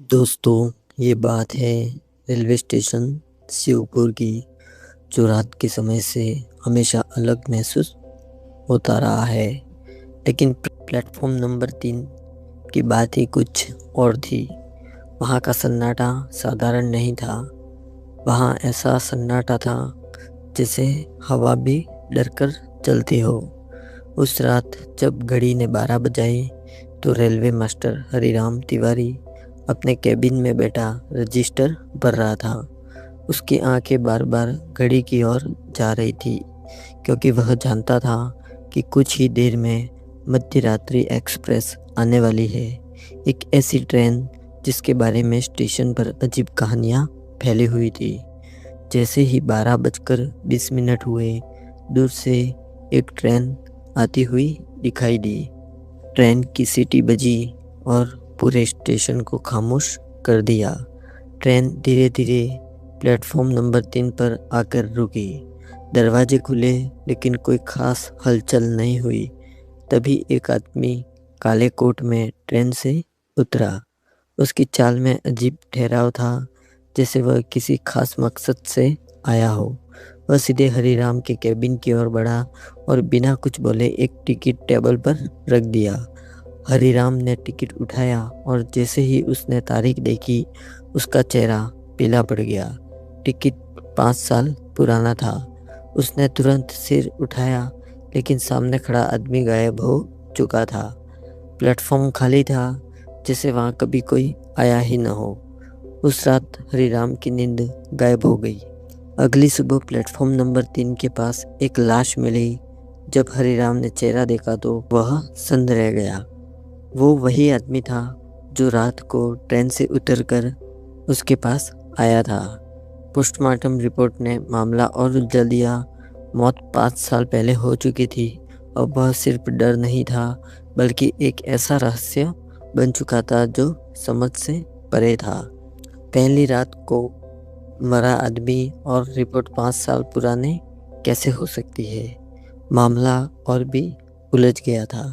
दोस्तों, ये बात है रेलवे स्टेशन शिवपुर की, जो रात के समय से हमेशा अलग महसूस होता रहा है। लेकिन प्लेटफॉर्म नंबर 3 की बात ही कुछ और थी। वहाँ का सन्नाटा साधारण नहीं था। वहाँ ऐसा सन्नाटा था जैसे हवा भी डरकर चलती हो। उस रात जब घड़ी ने 12 बजाए तो रेलवे मास्टर हरिराम तिवारी अपने केबिन में बैठा रजिस्टर भर रहा था। उसकी आंखें बार बार घड़ी की ओर जा रही थी, क्योंकि वह जानता था कि कुछ ही देर में मध्य रात्रि एक्सप्रेस आने वाली है। एक ऐसी ट्रेन जिसके बारे में स्टेशन पर अजीब कहानियाँ फैली हुई थी। जैसे ही 12:20 हुए, दूर से एक ट्रेन आती हुई दिखाई दी। ट्रेन की सीटी बजी और पूरे स्टेशन को खामोश कर दिया। ट्रेन धीरे धीरे प्लेटफॉर्म नंबर 3 पर आकर रुकी। दरवाजे खुले, लेकिन कोई खास हलचल नहीं हुई। तभी एक आदमी काले कोट में ट्रेन से उतरा। उसकी चाल में अजीब ठहराव था, जैसे वह किसी खास मकसद से आया हो। वह सीधे हरिराम के केबिन की ओर बढ़ा और बिना कुछ बोले एक टिकट टेबल पर रख दिया। हरिराम ने टिकट उठाया और जैसे ही उसने तारीख देखी, उसका चेहरा पीला पड़ गया। टिकट 5 साल पुराना था। उसने तुरंत सिर उठाया, लेकिन सामने खड़ा आदमी गायब हो चुका था। प्लेटफॉर्म खाली था, जैसे वहाँ कभी कोई आया ही न हो। उस रात हरिराम की नींद गायब हो गई। अगली सुबह प्लेटफॉर्म नंबर 3 के पास एक लाश मिली। जब हरिराम ने चेहरा देखा तो वह सन्न रह गया। वो वही आदमी था जो रात को ट्रेन से उतरकर उसके पास आया था। पोस्टमार्टम रिपोर्ट ने मामला और उलझा दिया। मौत 5 साल पहले हो चुकी थी। अब वह सिर्फ डर नहीं था, बल्कि एक ऐसा रहस्य बन चुका था जो समझ से परे था। पहली रात को मरा आदमी और रिपोर्ट 5 साल पुराने कैसे हो सकती है? मामला और भी उलझ गया था।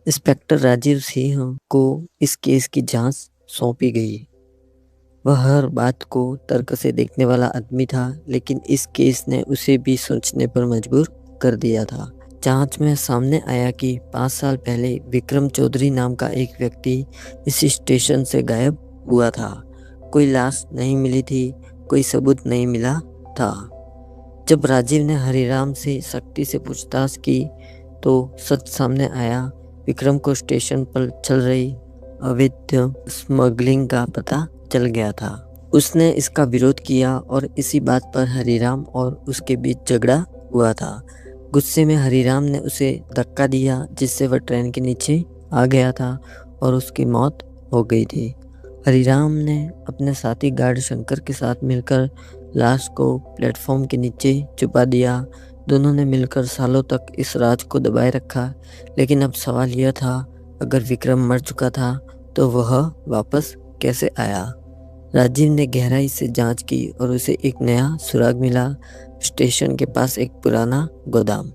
इंस्पेक्टर राजीव सिंह को इस केस की जांच सौंपी गई। वह हर बात को तर्क से देखने वाला आदमी था, लेकिन इस केस ने उसे भी सोचने पर मजबूर कर दिया था। जांच में सामने आया कि 5 साल पहले विक्रम चौधरी नाम का एक व्यक्ति इस स्टेशन से गायब हुआ था। कोई लाश नहीं मिली थी, कोई सबूत नहीं मिला था। जब राजीव ने हरिराम से सख्ती से पूछताछ की तो सच सामने आया। विक्रम को स्टेशन पर चल रही अवैध स्मगलिंग का पता चल गया था। उसने इसका विरोध किया और इसी बात पर हरिराम और उसके बीच झगड़ा हुआ था। गुस्से में हरिराम ने उसे धक्का दिया, जिससे वह ट्रेन के नीचे आ गया था और उसकी मौत हो गई थी। हरिराम ने अपने साथी गार्ड शंकर के साथ मिलकर लाश को प्लेटफॉर्म के नीचे छुपा दिया। दोनों ने मिलकर सालों तक इस राज को दबाए रखा। लेकिन अब सवाल यह था, अगर विक्रम मर चुका था तो वह वापस कैसे आया? राजीव ने गहराई से जांच की और उसे एक नया सुराग मिला। स्टेशन के पास एक पुराना गोदाम,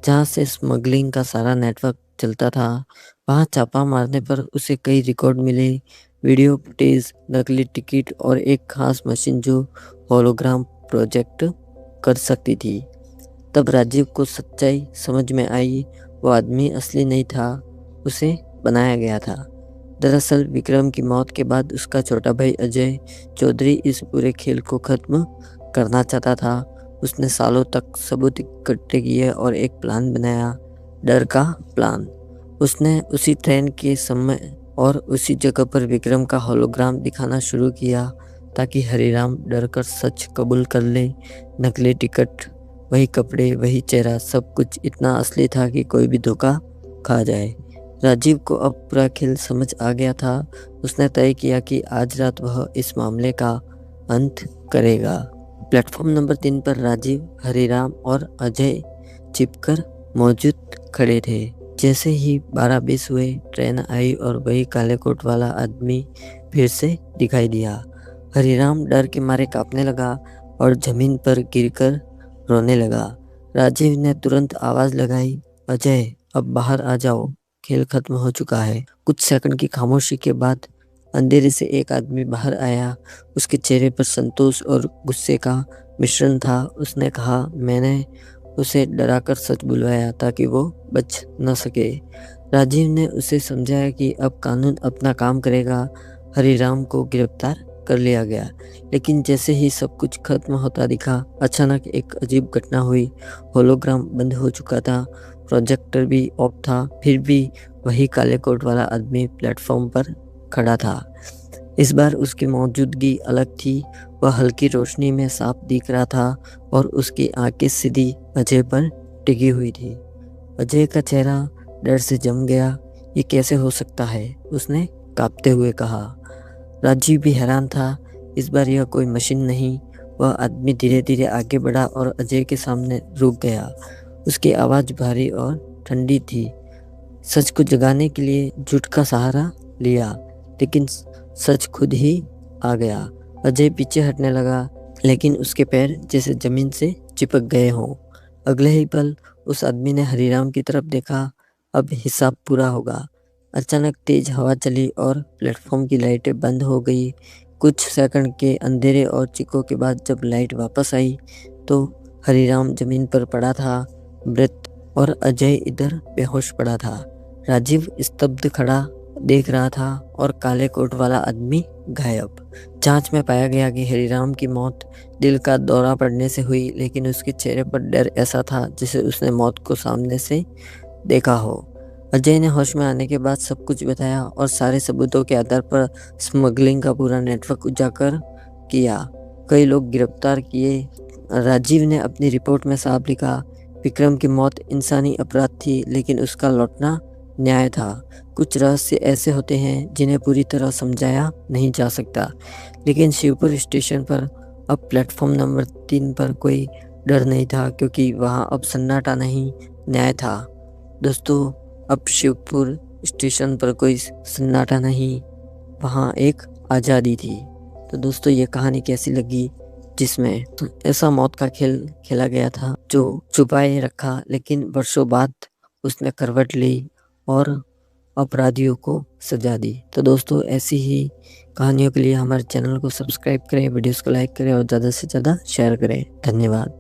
जहां से स्मगलिंग का सारा नेटवर्क चलता था। वहां छापा मारने पर उसे कई रिकॉर्ड मिले, वीडियो फुटेज, नकली टिकट और एक खास मशीन जो होलोग्राम प्रोजेक्ट कर सकती थी। तब राजीव को सच्चाई समझ में आई। वो आदमी असली नहीं था, उसे बनाया गया था। दरअसल विक्रम की मौत के बाद उसका छोटा भाई अजय चौधरी इस पूरे खेल को खत्म करना चाहता था। उसने सालों तक सबूत इकट्ठे किए और एक प्लान बनाया, डर का प्लान। उसने उसी ट्रेन के समय और उसी जगह पर विक्रम का होलोग्राम दिखाना शुरू किया, ताकि हरिराम डरकर सच कबूल कर ले। नकली टिकट, वही कपड़े, वही चेहरा, सब कुछ इतना असली था कि कोई भी धोखा खा जाए। राजीव को अब पूरा खेल समझ आ गया था। उसने तय किया कि आज रात वह इस मामले का अंत करेगा। प्लेटफॉर्म नंबर 3 पर राजीव, हरिराम और अजय छिपकर मौजूद खड़े थे। जैसे ही 12:20 हुए, ट्रेन आई और वही काले कोट वाला आदमी फिर से दिखाई दिया। हरिराम डर के मारे कांपने लगा और जमीन पर गिरकर रोने लगा। राजीव ने तुरंत आवाज लगाई, अजय अब बाहर आ जाओ। खेल खत्म हो चुका है। कुछ सेकंड की खामोशी के बाद अंधेरे से एक आदमी बाहर आया। उसके चेहरे पर संतोष और गुस्से का मिश्रण था। उसने कहा, मैंने उसे डराकर सच बुलवाया ताकि वो बच न सके। राजीव ने उसे समझाया कि अब कानून अपना काम करेगा। हरिराम को गिरफ्तार कर लिया गया, लेकिन जैसे ही सब कुछ खत्म होता दिखा, अचानक एक अजीब घटना हुई। होलोग्राम बंद हो चुका था, प्रोजेक्टर भी ऑफ था, फिर भी वही काले कोट वाला आदमी प्लेटफॉर्म पर खड़ा था। इस बार उसकी मौजूदगी अलग थी। वह हल्की रोशनी में साफ दिख रहा था और उसकी आंखें सीधी अजय पर टिकी हुई थी। अजय का चेहरा डर से जम गया। ये कैसे हो सकता है? उसने कांपते हुए कहा। राजीव भी हैरान था। इस बार यह कोई मशीन नहीं। वह आदमी धीरे धीरे आगे बढ़ा और अजय के सामने रुक गया। उसकी आवाज़ भारी और ठंडी थी। सच को जगाने के लिए झूठ का सहारा लिया, लेकिन सच खुद ही आ गया। अजय पीछे हटने लगा, लेकिन उसके पैर जैसे जमीन से चिपक गए हों। अगले ही पल उस आदमी ने हरिराम की तरफ देखा। अब हिसाब पूरा होगा। अचानक तेज हवा चली और प्लेटफॉर्म की लाइटें बंद हो गई। कुछ सेकंड के अंधेरे और चीखों के बाद जब लाइट वापस आई तो हरिराम जमीन पर पड़ा था, मृत, और अजय इधर बेहोश पड़ा था। राजीव स्तब्ध खड़ा देख रहा था और काले कोट वाला आदमी गायब। जांच में पाया गया कि हरिराम की मौत दिल का दौरा पड़ने से हुई, लेकिन उसके चेहरे पर डर ऐसा था जैसे उसने मौत को सामने से देखा हो। अजय ने होश में आने के बाद सब कुछ बताया और सारे सबूतों के आधार पर स्मगलिंग का पूरा नेटवर्क उजागर किया। कई लोग गिरफ्तार किए। राजीव ने अपनी रिपोर्ट में साफ लिखा, विक्रम की मौत इंसानी अपराध थी, लेकिन उसका लौटना न्याय था। कुछ रहस्य ऐसे होते हैं जिन्हें पूरी तरह समझाया नहीं जा सकता, लेकिन शिवपुर स्टेशन पर अब प्लेटफॉर्म नंबर 3 पर कोई डर नहीं था, क्योंकि वहां अब सन्नाटा नहीं, न्याय था। दोस्तों, अब शिवपुर स्टेशन पर कोई सन्नाटा नहीं, वहां एक आज़ादी थी। तो दोस्तों, ये कहानी कैसी लगी, जिसमें ऐसा मौत का खेल खेला गया था जो छुपाए रखा, लेकिन वर्षों बाद उसने करवट ली और अपराधियों को सजा दी। तो दोस्तों, ऐसी ही कहानियों के लिए हमारे चैनल को सब्सक्राइब करें, वीडियोस को लाइक करें और ज़्यादा से ज़्यादा शेयर करें। धन्यवाद।